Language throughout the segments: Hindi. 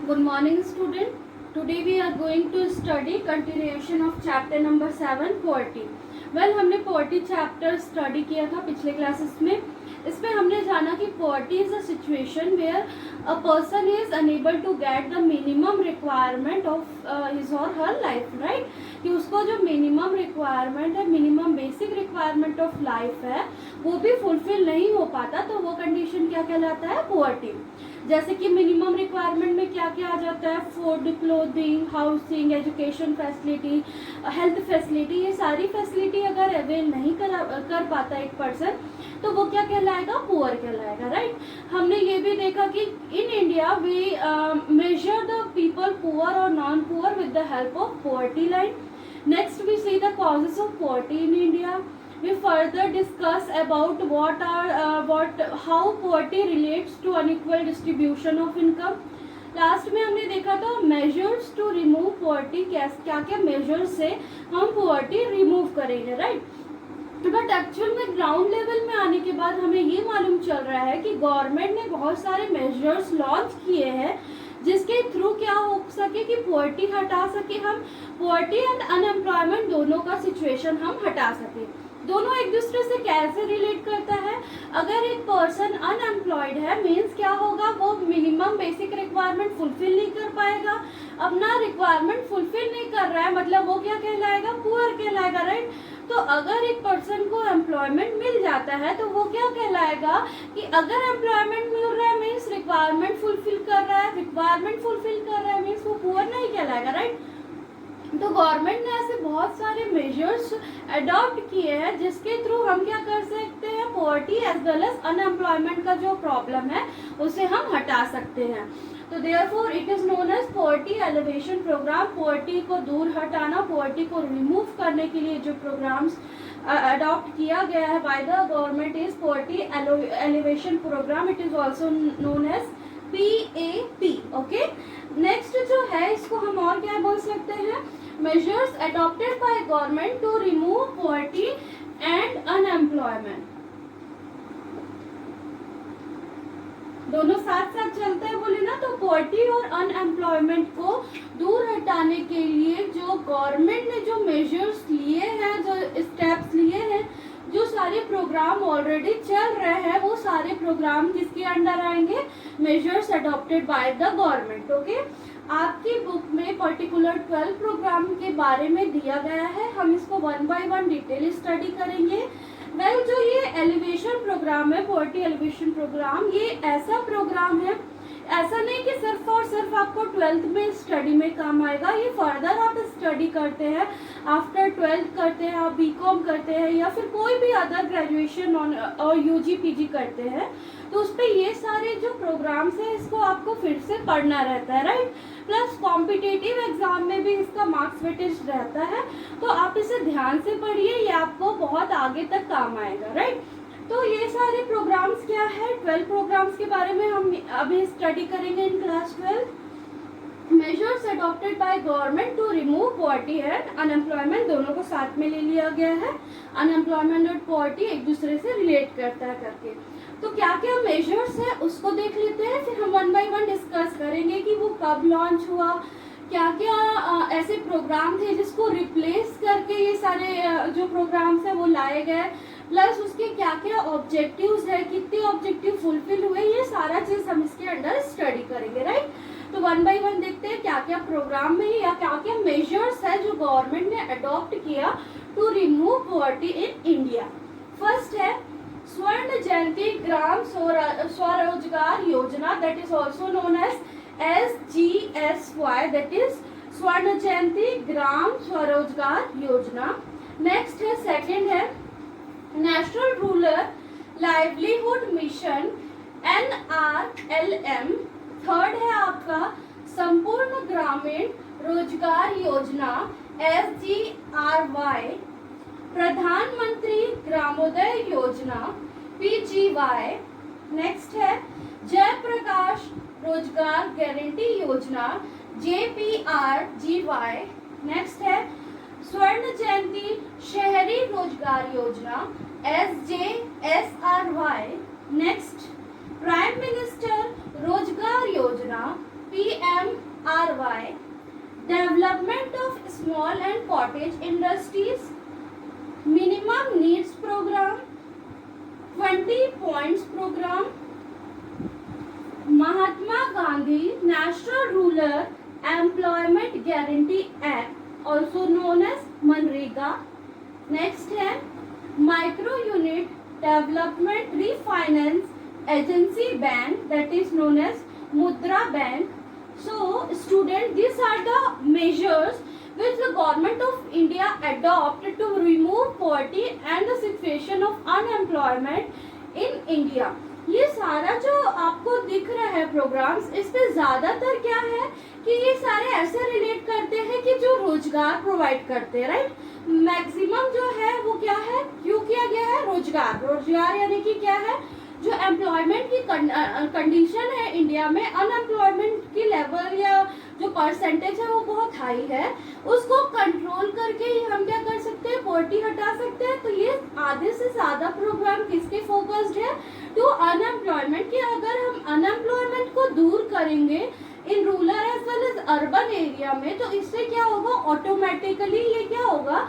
Good morning, student. Today we are going to study continuation of chapter number 7 poverty. हमने poverty chapter study किया था पिछले classes में. इसमें हमने जाना कि poverty is a situation where a person is unable to get the minimum requirement of his or her life, right? कि उसको जो minimum requirement है, minimum basic requirement of life है, वो भी fulfill नहीं हो पाता, तो वो condition क्या कहलाता है? poverty. जैसे कि मिनिमम रिक्वायरमेंट में क्या क्या आ जाता है? Food, clothing, housing, education facility, health facility. ये सारी फैसिलिटी अगर अवेल नहीं कर पाता एक पर्सन, तो वो क्या कहलाएगा? पुअर कहलाएगा, राइट. हमने ये भी देखा कि in India we measure the people poor और non poor with the help of poverty line. Next we see the causes of poverty in India. We further discuss about how poverty relates to unequal distribution of income. Last में हमने देखा था measures to remove poverty. क्या क्या measures से हम poverty remove करेंगे, राइट. बट एक्चुअल में ग्राउंड लेवल में आने के बाद हमें ये मालूम चल रहा है कि गवर्नमेंट ने बहुत सारे मेजर्स लॉन्च किए हैं जिसके थ्रू क्या हो सके कि पॉवर्टी हटा सके. हम पॉवर्टी एंड अनएम्प्लॉयमेंट दोनों का सिचुएशन हम हटा सके. दोनों एक दूसरे से कैसे रिलेट करता है? अगर एक पर्सन अनएम्प्लॉयड है मीन्स क्या होगा? वो मिनिमम बेसिक रिक्वायरमेंट फुलफिल नहीं कर पाएगा. अपना रिक्वायरमेंट फुलफिल नहीं कर रहा है मतलब वो क्या कहलाएगा? पुअर कहलाएगा, राइट. तो अगर एक पर्सन को एम्प्लॉयमेंट मिल जाता है तो वो क्या कहलाएगा कि अगर एम्प्लॉयमेंट मिल रहा है मीन्स रिक्वायरमेंट फुलफिल कर रहा है. रिक्वायरमेंट फुलफिल कर रहा है मीन्स वो पुअर नहीं कहलाएगा, राइट. तो गवर्नमेंट ने ऐसे बहुत सारे मेजर्स अडॉप्ट किए हैं जिसके थ्रू हम क्या कर सकते हैं? Poverty as well as unemployment का जो प्रॉब्लम है उसे हम हटा सकते हैं. तो therefore it is known as poverty alleviation program. Poverty को दूर हटाना, पॉवर्टी को रिमूव करने के लिए जो प्रोग्राम्स अडॉप्ट किया गया है by the government is poverty alleviation program. It is also known as PAP. Okay. Next जो है इसको हम और क्या बोल सकते हैं? Measures adopted by government to remove poverty and unemployment. दोनों साथ साथ चलते हैं बोले ना. तो पॉवर्टी और अनएम्प्लॉयमेंट को दूर हटाने के लिए जो गवर्नमेंट ने जो मेजर्स लिए हैं, जो स्टेप्स लिए हैं, जो सारे प्रोग्राम ऑलरेडी चल रहे हैं, वो सारे प्रोग्राम किसके अंडर आएंगे? Measures adopted bye the government. Okay. आपकी बुक में पर्टिकुलर 12 प्रोग्राम के बारे में दिया गया है. हम इसको 1 बाय 1 डिटेल स्टडी करेंगे. जो ये एलिवेशन प्रोग्राम है, पॉवर्टी एलिवेशन प्रोग्राम, ये ऐसा प्रोग्राम है, ऐसा नहीं कि सिर्फ और सिर्फ आपको 12th में स्टडी में काम आएगा. ये फर्दर आप स्टडी करते हैं, आफ्टर 12th करते हैं, आप बीकॉम करते हैं या फिर कोई भी अदर ग्रेजुएशन और यूजी पीजी करते हैं, तो उस पर ये सारे जो प्रोग्राम्स हैं इसको आपको फिर से पढ़ना रहता है, राइट. प्लस कॉम्पिटिटिव एग्जाम में भी इसका मार्क्स वेटेज रहता है, तो आप इसे ध्यान से पढ़िए, ये आपको बहुत आगे तक काम आएगा, राइट. तो ये सारे प्रोग्राम्स क्या है? 12 प्रोग्राम्स के बारे में हम अभी स्टडी करेंगे in class 12. Measures adopted by government to remove poverty and unemployment, दोनों को साथ में ले लिया गया है. अनएम्प्लॉयमेंट और पॉवर्टी एक दूसरे से रिलेट करता है करके. तो क्या क्या मेजर्स है उसको देख लेते हैं, फिर हम 1 बाय 1 डिस्कस करेंगे कि वो कब लॉन्च हुआ, क्या क्या ऐसे प्रोग्राम थे जिसको रिप्लेस करके ये सारे जो प्रोग्राम्स हैं वो लाए गए, प्लस उसके क्या क्या ऑब्जेक्टिव्स है, कितने ऑब्जेक्टिव फुलफिल हुए, ये सारा चीज हम इसके अंडर स्टडी करेंगे, राइट. तो 1 बाय 1 देखते हैं क्या क्या प्रोग्राम में या क्या क्या मेजर्स है जो गवर्नमेंट ने अडॉप्ट किया to remove poverty in India. First है Swarna Jayanti Gram Swarozgar Yojana, that is also known as SGSY, that is Swarna Jayanti Gram Swarozgar Yojana. Next है सेकंड है national rural livelihood mission NRLM. Third है आपका संपूर्ण ग्रामीण रोजगार योजना SGRY. प्रधानमंत्री ग्रामोदय योजना PGY. नेक्स्ट है जयप्रकाश रोजगार गारंटी योजना JPRGY. नेक्स्ट है स्वर्ण जयंती शहरी रोजगार योजना SJSRY. नेक्स्ट प्राइम मिनिस्टर रोजगार योजना PMRY. DSRY, Development of Small and Cottage Industries, Minimum Needs Program, 20 Points Program, Mahatma Gandhi National Rural Employment Guarantee Act, also known as MNREGA. Next है micro unit development refinance agency bank, that is known as Mudra bank. So student, these are the measures which the government of India adopted to remove poverty and the situation of unemployment in India. ये सारा जो आपको दिख रहा है प्रोग्राम्स, इसमें ज्यादातर क्या है कि ये सारे ऐसे रिलेट करते हैं कि जो रोजगार प्रोवाइड करते हैं, राइट. मैक्सिमम जो है वो क्या है, क्यों किया गया है, रोजगार. रोजगार यानी कि क्या है, जो एम्प्लॉयमेंट की कंडीशन है इंडिया में, अनएम्प्लॉयमेंट की लेवल या जो परसेंटेज है वो बहुत हाई है, उसको कंट्रोल करके ही हम क्या कर सकते हैं, पॉवर्टी हटा सकते हैं. तो ये आधे से ज्यादा प्रोग्राम किसके फोकस्ड है, टू अनएम्प्लॉयमेंट. कि अगर हम अनएम्प्लॉयमेंट को दूर करेंगे in rural as well as urban area में, तो इससे क्या होगा, ऑटोमेटिकली ये क्या होगा,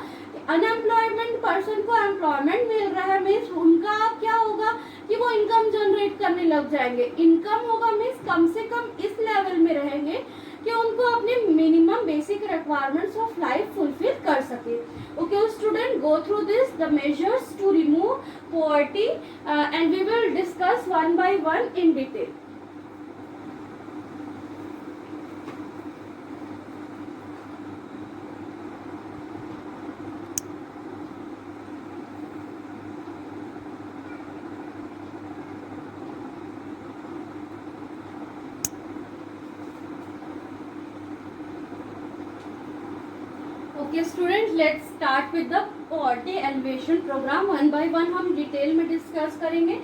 अनएम्प्लॉयमेंट पर्सन को एम्प्लॉयमेंट मिल रहा है, मीन्स उनका क्या होगा कि वो इनकम जनरेट करने लग जाएंगे. इनकम होगा मीन्स कम से कम इस लेवल में रहेंगे कि उनको अपने minimum basic requirements of life fulfill कर सके. Okay student, go through this the measures to remove poverty and we will discuss one by one in detail. Okay student, let's start with the poverty alleviation program. One by one हम डिटेल में डिस्कस करेंगे.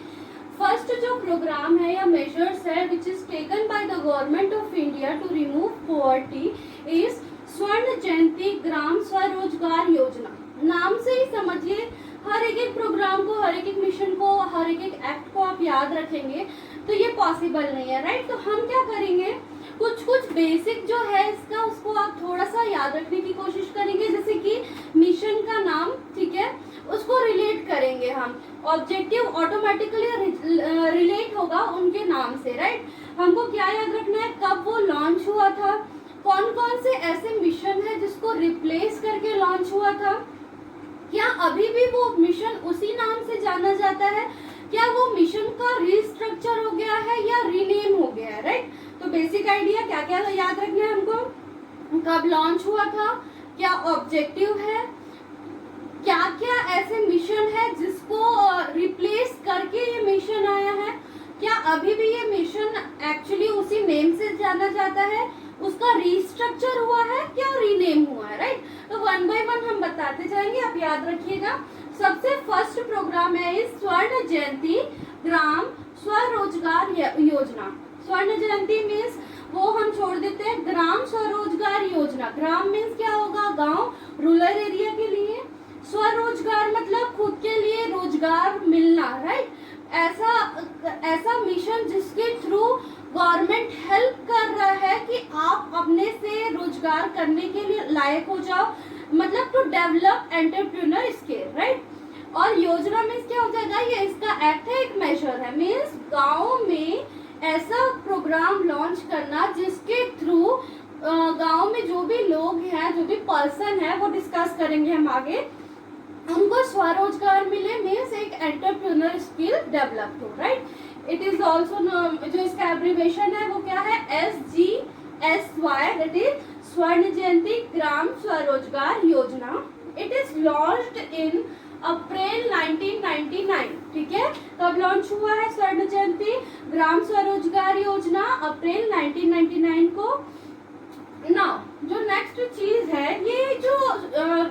फर्स्ट जो प्रोग्राम है या मेजर्स है which is taken by the government of India to remove poverty is Swarna Jayanti Gram Swarozgar योजना. नाम से ही समझिए, हर एक प्रोग्राम को, हर एक मिशन को, हर एक एक्ट को आप याद रखेंगे तो ये पॉसिबल नहीं है, राइट. तो हम क्या करेंगे, कुछ बेसिक जो है इसका, उसको आप थोड़ा सा याद रखने की कोशिश करेंगे. जैसे कि मिशन का नाम, ठीक है, उसको रिलेट करेंगे हम. ऑब्जेक्टिव ऑटोमेटिकली रिलेट होगा उनके नाम से, राइट. हमको क्या याद रखना है, कब वो लॉन्च हुआ था, कौन कौन से ऐसे मिशन है जिसको रिप्लेस करके लॉन्च हुआ था, क्या अभी भी वो मिशन उसी नाम से जाना जाता है, क्या वो मिशन का रिस्ट्रक्चर हो गया है या रीनेम हो गया है, राइट. तो बेसिक आइडिया क्या क्या याद रखना है हमको, कब लॉन्च हुआ था, क्या ऑब्जेक्टिव है, क्या क्या ऐसे मिशन है जिसको रिप्लेस करके ये मिशन आया है, क्या अभी भी ये मिशन एक्चुअली उसी नेम से जाना जाता है, उसका रिस्ट्रक्चर हुआ है, क्या रीनेम हुआ है, राइट. तो वन बाय वन हम बताते जाएंगे, आप याद रखिएगा. सबसे फर्स्ट प्रोग्राम है इस स्वर्ण जयंती ग्राम स्वरोजगार योजना. स्वर्ण जयंती मीन्स वो हम छोड़ देते हैं, ग्राम स्वरोजगार योजना. ग्राम मीन्स क्या होगा, गांव, रूरल एरिया के लिए. स्वरोजगार मतलब खुद के लिए रोजगार मिलना, राइट. ऐसा मिशन जिसके थ्रू गवर्नमेंट हेल्प कर रहा है कि आप अपने से रोजगार करने के लिए लायक हो जाओ, मतलब to develop entrepreneur skill, right. और योजना मीन्स क्या हो जाएगा, ये इसका एक्ट है, एक मेजर है. मीन्स गाँव में ऐसा प्रोग्राम लॉन्च करना जिसके थ्रू गांव में जो भी लोग हैं, जो भी पर्सन है, वो डिस्कस करेंगे हम आगे, उनको स्वरोजगार मिले, मीन्स एक एंटरप्रेन्योर स्किल डेवलप हो, राइट. इट इज ऑल्सो, जो इसका एब्रीविएशन है वो क्या है, SGSY, that is Swarna Jayanti Gram Swarozgar योजना. इट इज लॉन्च्ड इन अप्रैल 1999. ठीक है, कब लॉन्च हुआ है स्वर्ण जयंती ग्राम स्वरोजगार योजना, अप्रैल 1999 को. नाउ जो नेक्स्ट चीज है, ये जो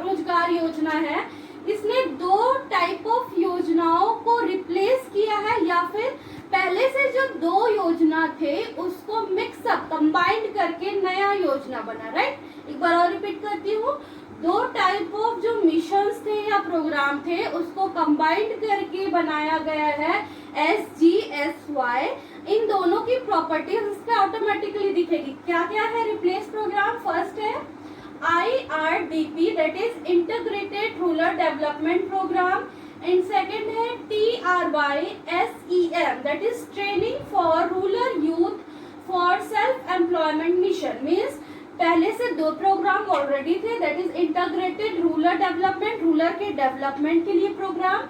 रोजगार योजना है, इसने दो टाइप ऑफ योजनाओं को रिप्लेस किया है, या फिर पहले से जो दो योजना थे उसको मिक्सअप कंबाइंड करके नया योजना बना, राइट. एक बार और रिपीट करती हूँ, दो टाइप ऑफ जो मिशंस थे या प्रोग्राम थे उसको कंबाइंड करके बनाया गया है SGSY. इन दोनों की प्रॉपर्टीज इस पे ऑटोमेटिकली दिखेगी। क्या क्या है रिप्लेस प्रोग्राम? फर्स्ट है IRDP that is integrated rural development program, and second है TRYSEM that is training for rural youth for self employment mission. Means पहले से दो प्रोग्राम ऑलरेडी थे, that is integrated rural development, rural के डेवलपमेंट के लिए program,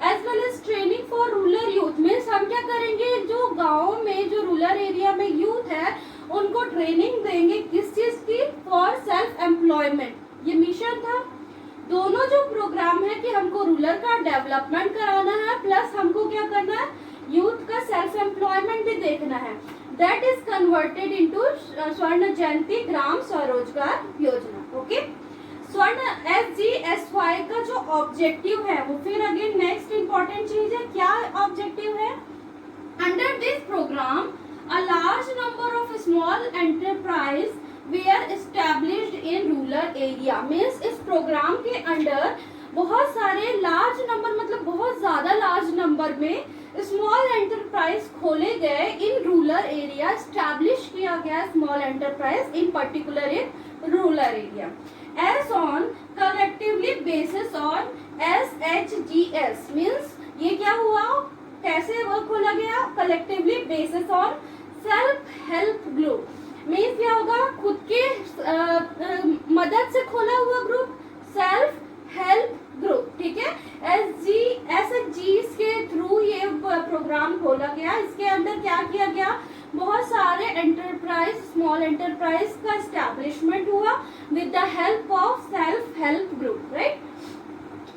as well as training for rural youth. Means हम क्या करेंगे, जो गाँव में जो रूरल एरिया में यूथ है उनको ट्रेनिंग देंगे किस चीज की? For self employment. ये मिशन था। दोनों जो प्रोग्राम है कि हमको रूरल का डेवलपमेंट कराना है प्लस हमको क्या करना है, यूथ का सेल्फ एम्प्लॉयमेंट भी देखना है। दैट इज कन्वर्टेड इनटू स्वर्ण जयंती ग्राम स्वरोजगार योजना। ओके, स्वर्ण SGSY का जो ऑब्जेक्टिव है वो फिर अगेन नेक्स्ट इंपॉर्टेंट चीज है। क्या ऑब्जेक्टिव है? Under this program a large number of small enterprise were established in rural area। Means इस प्रोग्राम के अंडर बहुत सारे लार्ज नंबर, मतलब बहुत ज्यादा लार्ज नंबर में स्मॉल एंटरप्राइज खोले गए इन रूरल एरिया। स्टैब्लिश किया गया small enterprise in particular in rural area as on collectively basis on SHGS। Means ये क्या हुआ, कैसे वो खोला गया? Collectively basis on self help group. Means क्या होगा, खुद के मदद से खोला हुआ ग्रुप, सेल्फ हेल्प ग्रुप। ठीक है, SHGs के थ्रू ये प्रोग्राम खोला गया। इसके अंदर क्या किया गया, बहुत सारे एंटरप्राइज, स्मॉल एंटरप्राइज का एस्टैब्लिशमेंट हुआ with the help of self help group. Right,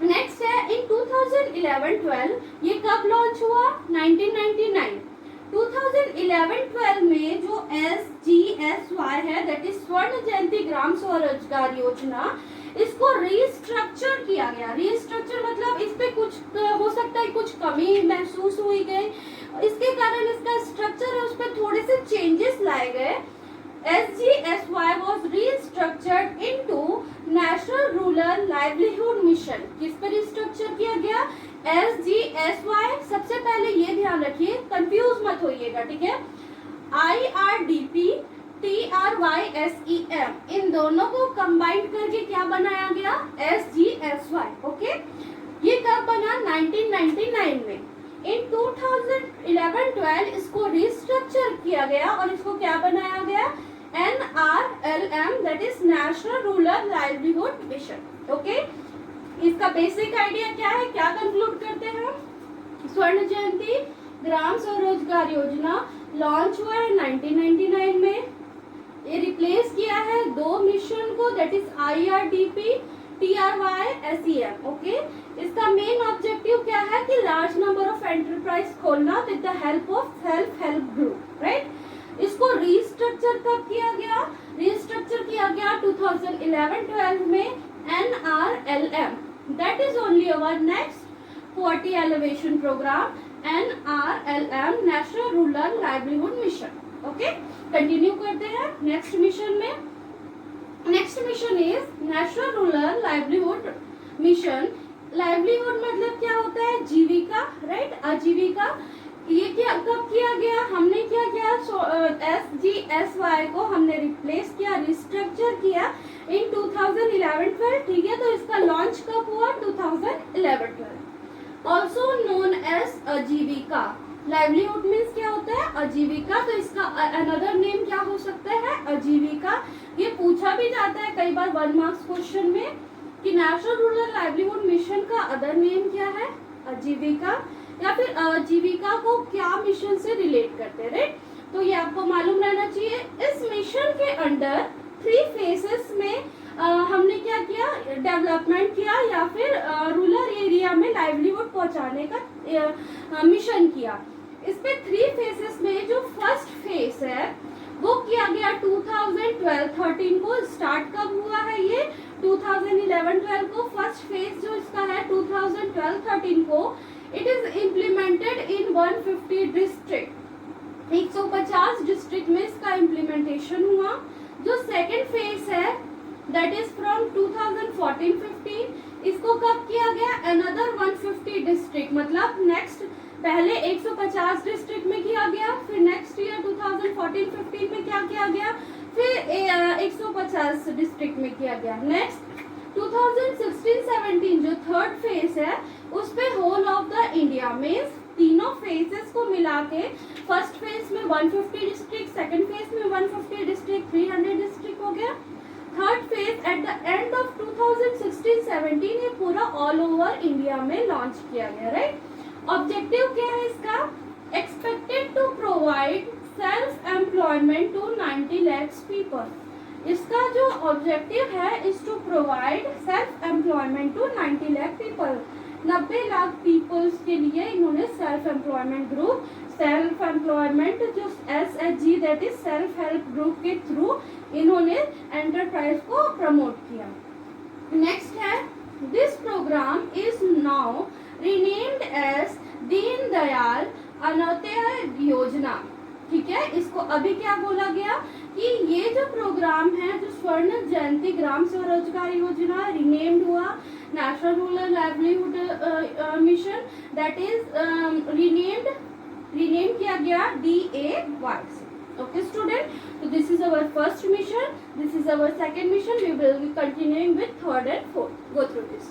next है इन 2011-12 ये कब लॉन्च हुआ? 1999। 2011-12 में जो SGSY है दैट इज स्वर्ण जयंती ग्राम स्वरोजगार योजना, इसको रीस्ट्रक्चर किया गया। रीस्ट्रक्चर मतलब इस पे कुछ हो सकता है कुछ कमी महसूस हुई गई, इसके कारण इसका स्ट्रक्चर है उस पर थोड़े से चेंजेस लाए गए। SGSY was restructured into National Rural Livelihood Mission। किस पर रिस्ट्रक्चर किया गया? SGSY। सबसे पहले ये ध्यान रखिए, कंफ्यूज मत होइएगा, ठीक है। IRDP TRYSEM इन दोनों को कंबाइन करके क्या बनाया गया? SGSY। ओके, ये कब बना? 1999 में। इन 2011-12 इसको रिस्ट्रक्चर किया गया और इसको क्या बनाया गया? NRLM that is national rural livelihood mission. Okay, इसका बेसिक आइडिया क्या है, क्या कंक्लूड करते हैं? स्वर्ण जयंती ग्राम स्वरोजगार योजना लॉन्च हुआ है 1999 में। ये रिप्लेस किया है दो मिशन को, that is IRDP TRYSEM। Okay, इसका मेन ऑब्जेक्टिव क्या है कि लार्ज नंबर ऑफ एंटरप्राइज खोलना with the help of self help group. Right, इसको रीस्ट्रक्चर कब किया गया? रीस्ट्रक्चर किया गया 2011-12 में NRLM that is only our next poverty elevation program NRLM national rural livelihood mission. Okay, continue करते हैं नेक्स्ट मिशन में। Next mission is national rural livelihood mission. Livelihood मतलब क्या होता है? जीविका। राइट, आजीविका। ये क्या कब किया गया? हमने क्या किया? SGSY को हमने रिप्लेस किया, रिस्ट्रक्चर किया इन 2011-12। ठीक है, तो इसका लॉन्च कब हुआ? 2011-12। ऑल्सो नोन एज आजीविका। लाइवलीहुड मीन्स क्या होता है? आजीविका। तो इसका अनदर नेम क्या हो सकता है? आजीविका। ये पूछा भी जाता है कई बार 1 मार्क्स क्वेश्चन में कि नेशनल रूरल लाइवलीहुड मिशन का अदर नेम क्या है? आजीविका। या फिर आजीविका को क्या मिशन से रिलेट करते हैं? राइट, तो ये आपको मालूम रहना चाहिए। इस मिशन के अंडर 3 फेसेस में हमने क्या किया? डेवलपमेंट किया या फिर रूरल एरिया में लाइवलीहुड पहुंचाने का मिशन किया। इस पे 3 फेसेस में जो फर्स्ट फेस है वो किया गया 2012-13 को। स्टार्ट कब हुआ है? ये 2011-12 को। फर्स्ट फेज जो इसका है 2012-13 को। It is implemented in 150 district. 150 district में इसका इम्प्लीमेंटेशन हुआ। जो सेकेंड फेज है दैट इज फ्रॉम 2014-15। इसको कब किया गया? अनदर 150 डिस्ट्रिक्ट, मतलब नेक्स्ट पहले 150 डिस्ट्रिक्ट में किया गया, फिर नेक्स्ट ईयर 14-15 में क्या किया गया, फिर 150 डिस्ट्रिक्ट में किया गया। नेक्स्ट 2016-17 जो थर्ड फेज है उस पे whole of the India means तीनों फेजेस को मिला के फर्स्ट फेज में 150 डिस्ट्रिक्ट, सेकंड फेज में 150 डिस्ट्रिक्ट, 300 डिस्ट्रिक्ट हो गया। Third phase at the end of 2016-17 ये पूरा ऑल ओवर इंडिया में लॉन्च किया गया, राइट। ऑब्जेक्टिव क्या है इसका, expected to provide self employment to 90 lakhs people. इसका जो ऑब्जेक्टिव है is to provide self employment to 90 lakh people. 90 lakh peoples के लिए इन्होंने self employment group, self employment जो SHG that is self help group के थ्रू इन्होंने एंटरप्राइज को प्रमोट किया। नेक्स्ट है this program is now renamed as Deen Dayal Antyodaya योजना। ठीक है, इसको अभी क्या बोला गया कि ये जो प्रोग्राम है जो स्वर्ण जयंती ग्राम स्वरोजगार योजना रीनेम्ड हुआ national rural livelihood mission, that is rename किया गया DAY से। Okay student, so this is our first mission, this is our second mission, we will be continuing with third and fourth. Go through this.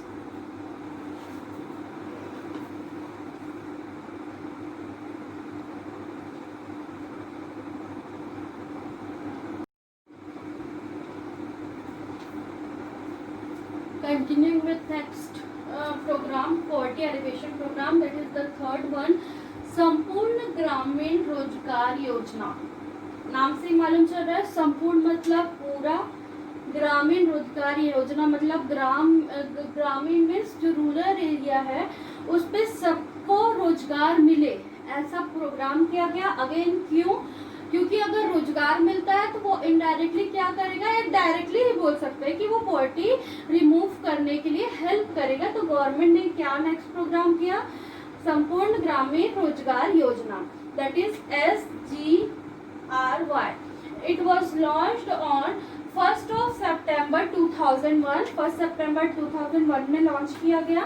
Continuing with next program, poverty alleviation program, that is the third one, संपूर्ण ग्रामीण रोजगार योजना। नाम से मालूम चल रहा है, संपूर्ण मतलब पूरा, ग्रामीण रोजगार योजना मतलब ग्रामीण मीन्स जो रूरल एरिया है उस पे सबको रोजगार मिले, ऐसा प्रोग्राम किया गया। अगेन क्यों, क्योंकि अगर रोजगार मिलता है तो वो इनडायरेक्टली क्या करेगा या डायरेक्टली ही बोल सकते हैं कि वो पॉवर्टी रिमूव करने के लिए हेल्प करेगा। तो गवर्नमेंट ने क्या नेक्स्ट प्रोग्राम किया, संपूर्ण ग्रामीण रोजगार योजना, that is SGRY। It was launched on 1st of September 2001, 1 सितंबर 2001 में लॉन्च किया गया।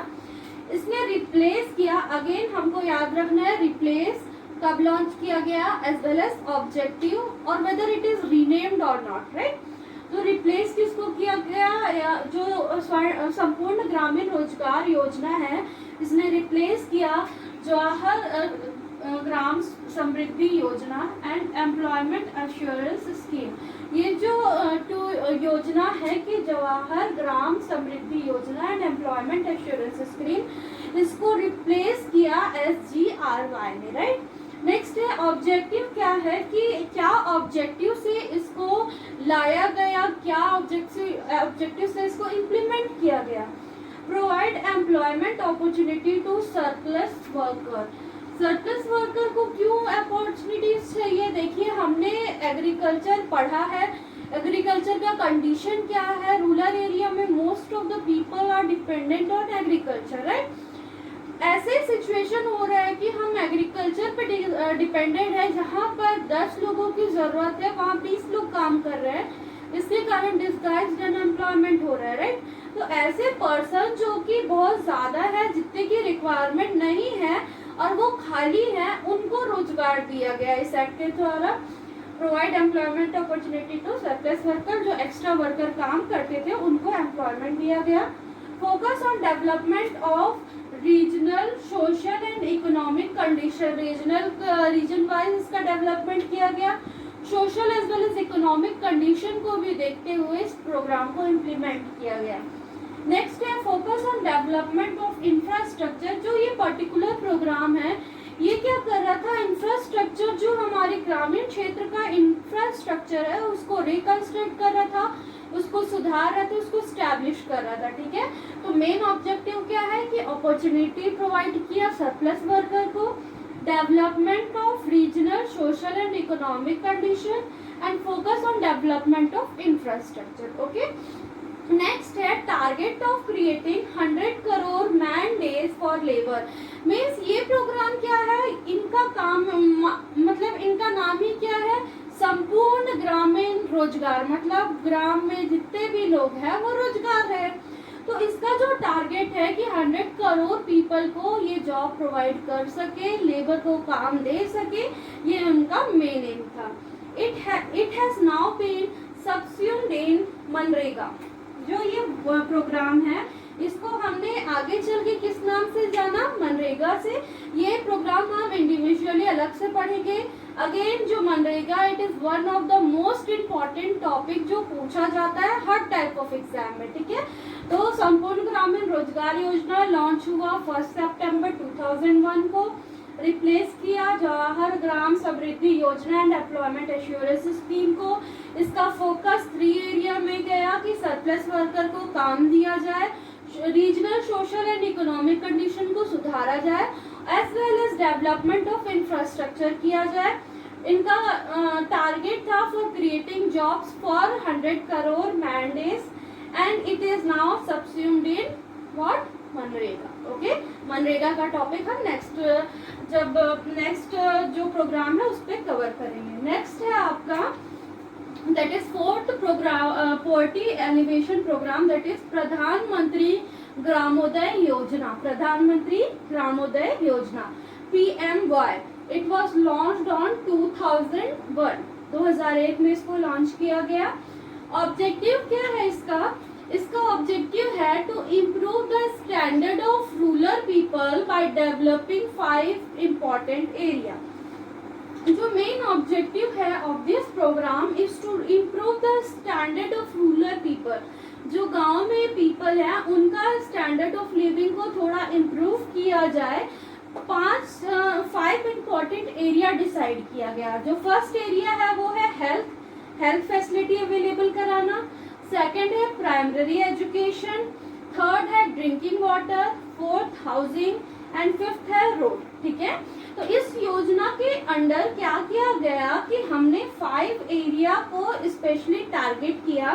इसने रिप्लेस किया, अगेन हमको याद रखना है रिप्लेस कब लॉन्च किया गया एज वेल एज ऑब्जेक्टिव और वेदर इट इज रीनेम्ड और नॉट, राइट। तो रिप्लेस किसको किया गया, या जो संपूर्ण ग्रामीण रोजगार योजना है इसने रिप्लेस किया जवाहर ग्राम समृद्धि योजना एंड एम्प्लॉयमेंट एश्योरेंस स्कीम। ये जो योजना है कि जवाहर ग्राम समृद्धि योजना एंड एम्प्लॉयमेंट एश्योरेंस स्कीम, इसको रिप्लेस किया SGRY ने, राइट। नेक्स्ट है ऑब्जेक्टिव क्या है कि क्या ऑब्जेक्टिव से इसको लाया गया, क्या ऑब्जेक्टिव से इसको इम्प्लीमेंट किया गया। Provide employment opportunity to surplus worker. Surplus worker को क्यों अपॉर्चुनिटीज चाहिए, देखिए हमने एग्रीकल्चर पढ़ा है, एग्रीकल्चर का कंडीशन क्या है, रूरल एरिया में most of the people are dependent on agriculture, right. ऐसे सिचुएशन हो रहा है कि हम एग्रीकल्चर पे डिपेंडेंट है, जहाँ पर 10 लोगों की जरूरत है वहाँ 20 लोग काम कर रहे हैं, इसके कारण डिस्गाइज्ड अनएम्प्लॉयमेंट हो रहा है, राइट। तो ऐसे पर्सन जो कि बहुत ज्यादा है, जितने की रिक्वायरमेंट नहीं है और वो खाली है, उनको रोजगार दिया गया इस एक्ट के द्वारा। Provide employment opportunity to surplus worker, जो एक्स्ट्रा वर्कर काम करते थे उनको एम्प्लॉयमेंट दिया गया। Focus on development of regional social and economic condition, region wise इसका डेवलपमेंट किया गया। Social as well as economic condition को भी देखते हुए इस प्रोग्राम को इम्प्लीमेंट किया गया। नेक्स्ट है focus on development of infrastructure. जो ये पर्टिकुलर प्रोग्राम है ये क्या कर रहा था, इंफ्रास्ट्रक्चर जो हमारे ग्रामीण क्षेत्र का इंफ्रास्ट्रक्चर है उसको रिकंस्ट्रक्ट कर रहा था, उसको सुधार रहा था, उसको स्टैब्लिश कर रहा था, ठीक है। तो मेन ऑब्जेक्टिव क्या है कि अपॉर्चुनिटी प्रोवाइड किया सरप्लस वर्कर को, development of regional social and economic condition and focus on development of infrastructure, okay. Next है target of creating 100 crore man days for labour. Means ये प्रोग्राम क्या है, इनका काम मतलब इनका नाम ही क्या है, संपूर्ण ग्रामीण रोजगार, मतलब ग्राम में जितने भी लोग हैं वो रोजगार है। तो इसका जो टारगेट है कि 100 करोड़ पीपल को ये जॉब प्रोवाइड कर सके, लेबर को काम दे सके, ये उनका मेन एम था। इन मनरेगा। जो ये प्रोग्राम है इसको हमने आगे चल के किस नाम से जाना, मनरेगा से। ये प्रोग्राम हम इंडिविजुअली अलग से पढ़ेंगे। अगेन जो MNREGA, it is one of the most important topic जो पूछा जाता है हर टाइप ऑफ एग्जाम में, ठीक है। तो संपूर्ण ग्रामीण रोजगार योजना लॉन्च हुआ 1 सितंबर 2001 को। रिप्लेस किया जवाहर ग्राम समृद्धि योजना एंड एम्प्लॉयमेंट एश्योरेंस स्कीम को। इसका फोकस 3 एरिया में गया कि सरप्लस वर्कर को काम दिया जाए, regional social and economic condition को सुधारा जाए, as well as development of infrastructure किया जाए। इनका टारगेट था for creating jobs for 100 crore man days and it is now subsumed in what, MNREGA. Okay, MNREGA का टॉपिक हम नेक्स्ट जो प्रोग्राम है उस पर कवर करेंगे। नेक्स्ट है आपका that is fourth program, poverty alleviation program, that is प्रधानमंत्री ग्रामोदय योजना। प्रधानमंत्री ग्रामोदय योजना PMY। It was launched on 2001। 2001 में इसको लॉन्च किया गया। ऑब्जेक्टिव क्या है इसका? इसका ऑब्जेक्टिव है to improve the standard of rural people by developing 5 important area. जो मेन ऑब्जेक्टिव है of this program is to improve the standard of rural people. जो गांव में पीपल है उनका स्टैंडर्ड ऑफ लिविंग को थोड़ा इम्प्रूव किया जाए। 5 इम्पोर्टेंट एरिया डिसाइड किया गया। जो फर्स्ट एरिया है वो है हेल्थ फैसिलिटी अवेलेबल कराना। सेकंड है प्राइमरी एजुकेशन। थर्ड है drinking water. Fourth housing and fifth है रोड, ठीक है। तो इस योजना के अंडर क्या किया गया कि हमने 5 एरिया को स्पेशली टारगेट किया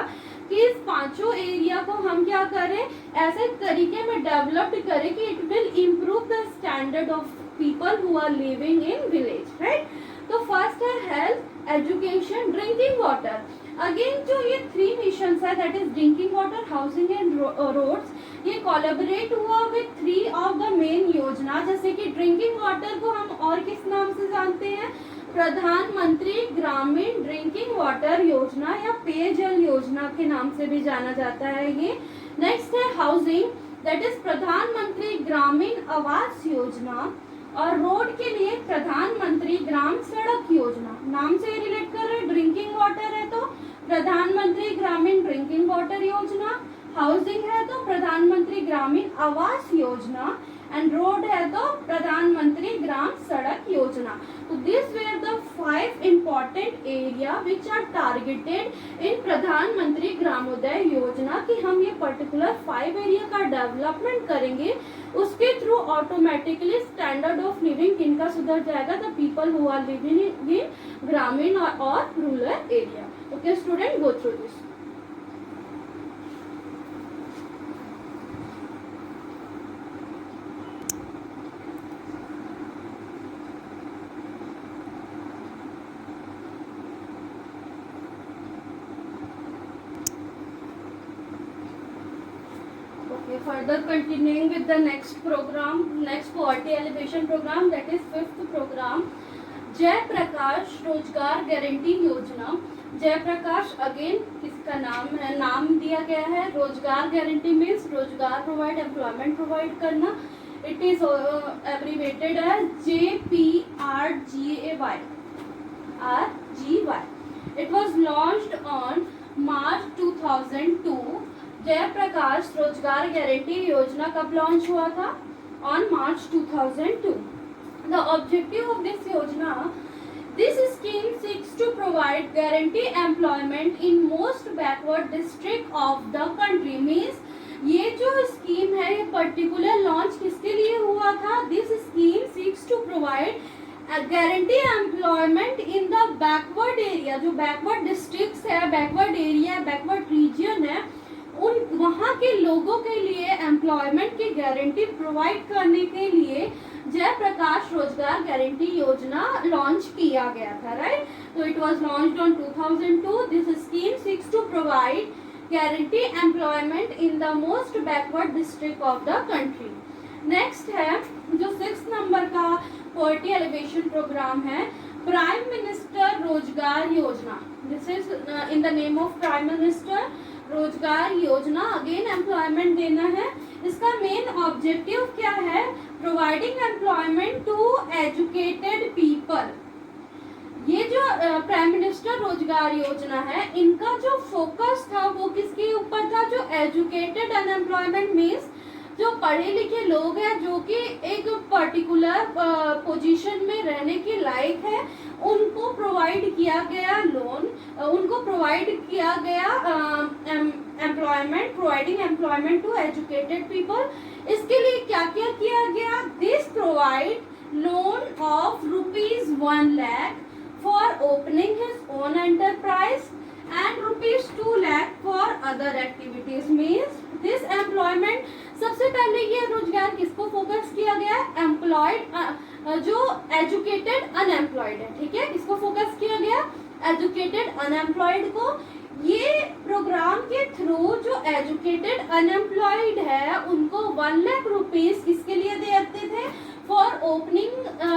कि इस 5 एरिया को हम क्या करें, ऐसे तरीके में डेवलप्ड करें कि it will improve the standard of people who are living in village, right. तो फर्स्ट है health, education, drinking water. Again जो ये 3 मिशंस है, that is drinking water, housing and roads, ये कोलैबोरेट हुआ विद 3 ऑफ द मेन योजना। जैसे कि ड्रिंकिंग वाटर को हम और किस नाम से जानते हैं, प्रधानमंत्री ग्रामीण ड्रिंकिंग वाटर योजना या पेयजल योजना के नाम से भी जाना जाता है ये। नेक्स्ट है हाउसिंग, दैट इज प्रधानमंत्री ग्रामीण आवास योजना। और रोड के लिए प्रधानमंत्री ग्राम सड़क योजना। नाम से रिलेट कर रहे, ड्रिंकिंग वाटर है तो प्रधानमंत्री ग्रामीण ड्रिंकिंग वाटर योजना, हाउसिंग है तो प्रधानमंत्री ग्रामीण आवास योजना, एंड रोड है तो प्रधानमंत्री ग्राम सड़क योजना। तो this were the 5 important area which are targeted in Pradhanmantri Gramodaya योजना कि हम ये पर्टिकुलर 5 एरिया का डेवलपमेंट करेंगे। उसके through automatically standard of living किनका सुधर जाएगा, the people who are living in ग्रामीण और rural area. Okay student, go through this. Further continuing with the next program, next poverty alleviation program, that is 5th program, जय प्रकाश रोजगार गारंटी योजना। जय प्रकाश अगेन किसका नाम है, नाम दिया गया है। रोजगार गारंटी मीन्स रोजगार प्रोवाइड, एम्प्लॉयमेंट प्रोवाइड करना। It is abbreviated as JPRGAY, RGY। It was launched on March 2002। Jai प्रकाश रोजगार गारंटी योजना कब लॉन्च हुआ था, on March 2002। The objective of this yojana, this scheme seeks to provide guarantee employment in most backward district of the country. Means ये जो स्कीम है ये पर्टिकुलर लॉन्च किसके लिए हुआ था, this scheme seeks to provide guarantee employment in the backward area. जो बैकवर्ड डिस्ट्रिक्ट है, बैकवर्ड एरिया, बैकवर्ड रीजन है, उन वहाँ के लोगों के लिए एम्प्लॉयमेंट की गारंटी प्रोवाइड करने के लिए जय प्रकाश रोजगार गारंटी योजना लॉन्च किया गया था, राइट। तो it was launched on 2002। This scheme seeks to provide guarantee employment in the most backward district of the country. Next है जो 6th नंबर का पोवर्टी एलिवेशन प्रोग्राम है, प्राइम मिनिस्टर रोजगार योजना, this is in the name of prime minister रोजगार योजना, अगेन एम्प्लॉयमेंट देना है। इसका मेन ऑब्जेक्टिव क्या है? Providing employment to educated people. ये जो प्राइम मिनिस्टर रोजगार योजना है, इनका जो फोकस था वो किसके ऊपर था? जो एजुकेटेड अनएम्प्लॉयमेंट मीन्स जो पढ़े लिखे लोग हैं, जो कि एक पर्टिकुलर पोजीशन में रहने के लायक है, उनको प्रोवाइड किया गया लोन, उनको प्रोवाइड किया गया employment, providing employment to educated people. इसके लिए क्या क्या किया गया? This provide loan of ₹1 lakh for opening his own enterprise and ₹2 lakh for other activities। means this employment, सबसे पहले ये रोजगार किसको फोकस किया गया है? एम्प्लॉयड जो एजुकेटेड अनएम्प्लॉयड है, ठीक है, इसको फोकस किया गया एजुकेटेड अनएम्प्लॉयड को। ये प्रोग्राम के थ्रू जो एजुकेटेड अनएम्प्लॉयड है उनको 1 लाख रुपीस किसके लिए देते थे? फॉर ओपनिंग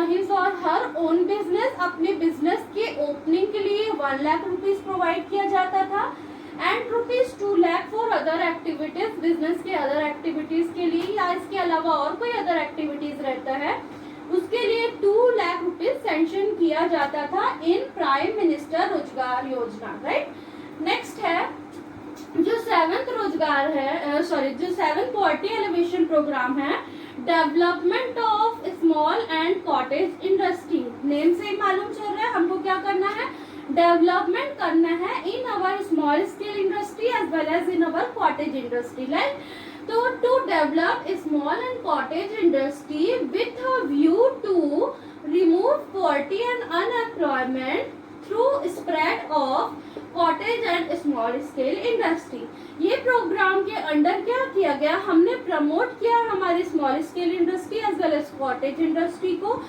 हिज और हर ओन बिजनेस, अपने बिजनेस के ओपनिंग के लिए 1 लाख रुपीस प्रोवाइड किया जाता था। And ₹2 lakh for other activities, business के अदर एक्टिविटीज के लिए या इसके अलावा और कोई अदर एक्टिविटीज रहता है उसके लिए 2 लाख रुपीस सेंक्शन किया जाता था इन प्राइम मिनिस्टर रोजगार योजना, राइट। नेक्स्ट है जो 7th रोजगार है, जो 7th पॉवर्टी एलिवेशन प्रोग्राम है, development of small and cottage industry. Name से ही मालूम चल रहा है हमको क्या करना है? डेवलपमेंट करना है in our small scale industry as well as in our cottage industry, right. तो to develop small and cottage industry with a view to remove poverty and unemployment through spread of cottage and small scale industry. ये प्रोग्राम के अंडर क्या किया गया? हमने प्रमोट किया हमारी small scale industry as well as cottage industry को।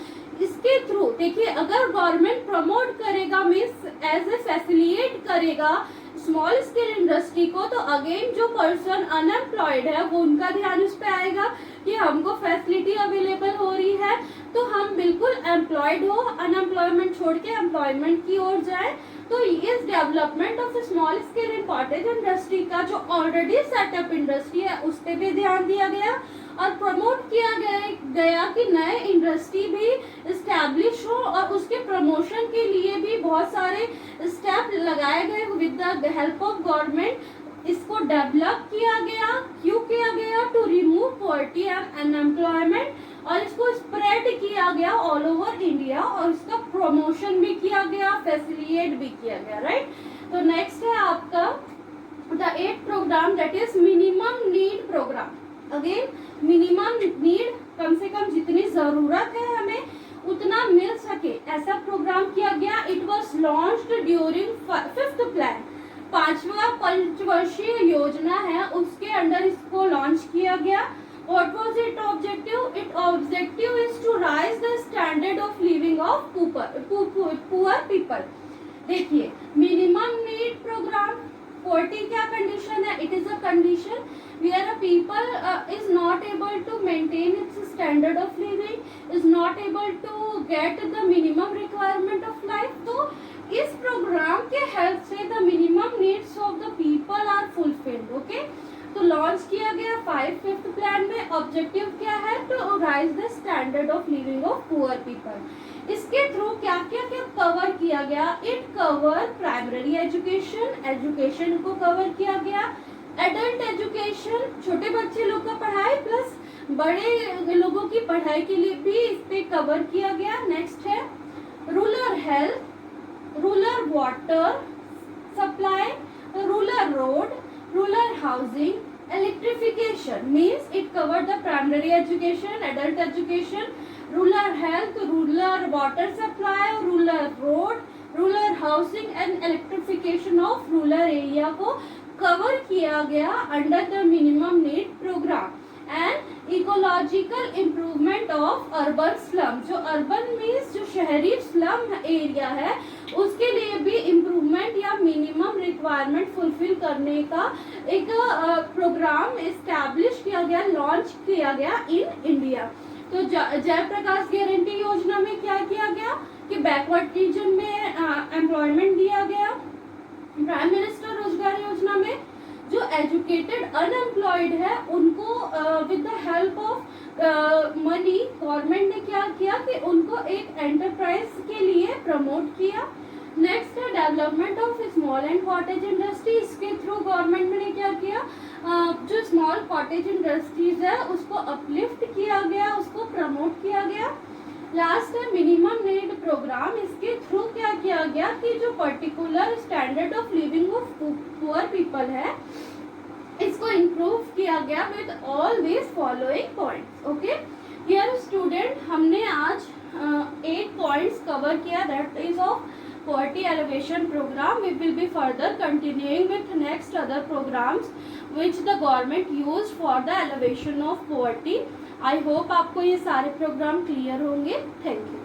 इसके थ्रू देखिए, अगर गवर्नमेंट प्रमोट करेगा मीन्स एज ए फैसिलिटेट करेगा स्मॉल स्केल इंडस्ट्री को, तो अगेन जो पर्सन अनएम्प्लॉयड है वो उनका ध्यान उस पर आएगा कि हमको फैसिलिटी अवेलेबल हो रही है, तो हम बिल्कुल एम्प्लॉयड हो, अनएम्प्लॉयमेंट छोड़ के एम्प्लॉयमेंट की ओर जाए। तो इस development of small scale and cottage industry का जो ऑलरेडी सेटअप इंडस्ट्री है उस पर भी ध्यान दिया गया और प्रमोट किया गया कि नए इंडस्ट्री भी इस्टेब्लिश हो, और उसके प्रमोशन के लिए भी बहुत सारे स्टेप लगाए गए with the help of government. इसको डेवलप किया गया, क्यों किया गया? To remove poverty and unemployment, और इसको स्प्रेड किया गया ऑल ओवर इंडिया, और इसका प्रमोशन भी किया गया, फैसिलिटेट भी किया गया, राइट। तो नेक्स्ट है आपका the 8th programme, that is minimum need programme. Again minimum need, कम से कम जितनी जरूरत है हमें उतना मिल सके, ऐसा प्रोग्राम किया गया। It was launched during 5th plan, 5वां पंचवर्षीय योजना है, उसके अंडर इसको लॉन्च किया गया। What was its objective? Its objective is to rise the standard of living of poor people. देखिए, मिनिमम नीड प्रोग्राम, पोवर्टी क्या कंडीशन है? It is a condition where a people is not able to maintain its standard of living, is not able to get the minimum requirement of life. तो इस प्रोग्राम के हेल्प से the minimum needs of the people are fulfilled, okay? तो लॉन्च किया गया 5th प्लान में। ऑब्जेक्टिव क्या है? To raise the standard of living of poor people. इसके थ्रू क्या क्या क्या कवर किया गया? It cover primary education, education को कवर किया गया, एडल्ट एजुकेशन, छोटे बच्चे लोग का पढ़ाई प्लस बड़े लोगों की पढ़ाई के लिए भी इस पे कवर किया गया। नेक्स्ट है rural health, rural water supply, rural road, rural housing, electrification, means it covered the primary education, adult education, rural health, rural water supply, rural road, rural housing and electrification of rural area को cover किया गया under the minimum need program। And ecological improvement of urban slum, जो अर्बन मीन्स जो शहरी स्लम एरिया है उसके लिए भी इम्प्रूवमेंट या मिनिमम रिक्वायरमेंट फुलफिल करने का एक प्रोग्राम इस्टेब्लिश किया गया, लॉन्च किया गया इन इंडिया। तो जयप्रकाश गारंटी योजना में क्या किया गया? कि बैकवर्ड रीजन में एम्प्लॉयमेंट दिया गया। प्राइम मिनिस्टर रोजगार योजना में जो एजुकेटेड अनएम्प्लॉयड है उनको with the help of money government ने क्या किया कि उनको एक एंटरप्राइज के लिए प्रमोट किया। नेक्स्ट है development of small and cottage industry. इसके थ्रू गवर्नमेंट ने क्या किया, जो स्मॉल कॉटेज इंडस्ट्रीज है उसको अपलिफ्ट किया गया, उसको प्रमोट किया गया। लास्ट है मिनिमम नीड प्रोग्राम। इसके थ्रू क्या किया गया कि जो particular standard of living of poor people है इसको इम्प्रूव किया गया with all this following points. Okay here student, हमने आज 8 पॉइंट्स कवर किया, that is of poverty elevation program. We will be further continuing with next other programs which the government used for the elevation of poverty. I hope आपको ये सारे प्रोग्राम क्लियर होंगे। Thank you.